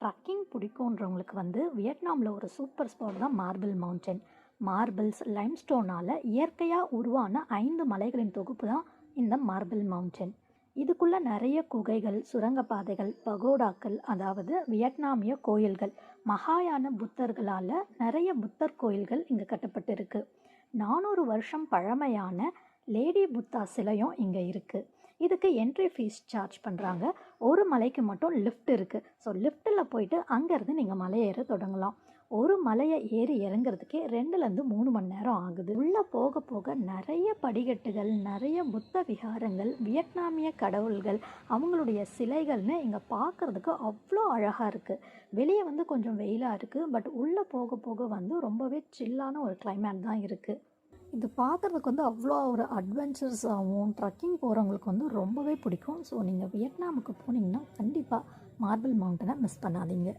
Trekking பிடிக்குன்றவங்களுக்கு வியட்நாமில் ஒரு super spot தான் மார்பிள் மவுண்டன். மார்பிள்ஸ் லைம்ஸ்டோனால் இயற்கையாக உருவான 5 மலைகளின் தொகுப்பு தான் இந்த மார்பிள் மவுண்டன். இதுக்குள்ளே நிறைய குகைகள், சுரங்கப்பாதைகள், பகோடாக்கள், அதாவது வியட்நாமிய கோயில்கள், மகாயான புத்தர்களால் நிறைய புத்தர் கோயில்கள் இங்கே கட்டப்பட்டிருக்கு. 400 வருஷம் பழமையான லேடி புத்தா சிலையும் இங்கே இருக்குது. இதுக்கு என்ட்ரி ஃபீஸ் சார்ஜ் பண்ணுறாங்க. ஒரு மலைக்கு மட்டும் லிஃப்ட் இருக்குது. ஸோ லிஃப்ட்டில் போயிட்டு அங்கேருந்து நீங்கள் மலையேற தொடங்கலாம். ஒரு மலையை ஏறி இறங்குறதுக்கே 2லேருந்து 3 மணி நேரம் ஆகுது. உள்ளே போக போக நிறைய படிக்கட்டுகள், நிறைய புத்த விகாரங்கள், வியட்நாமிய கடவுள்கள், அவங்களுடைய சிலைகள்னு இங்கே பார்க்குறதுக்கு அவ்வளோ அழகாக இருக்குது. வெளியே கொஞ்சம் வெயிலாக இருக்குது. பட் உள்ளே போக போக ரொம்பவே சில்லான ஒரு கிளைமேட் தான் இருக்குது. இது பார்க்குறதுக்கு அவ்வளோ ஒரு அட்வென்ச்சர்ஸாகவும், ட்ரக்கிங் போகிறவங்களுக்கு ரொம்பவே பிடிக்கும். ஸோ நீங்கள் வியட்நாமுக்கு போனீங்கன்னா கண்டிப்பாக மார்பிள் மவுண்டனை மிஸ் பண்ணாதீங்க.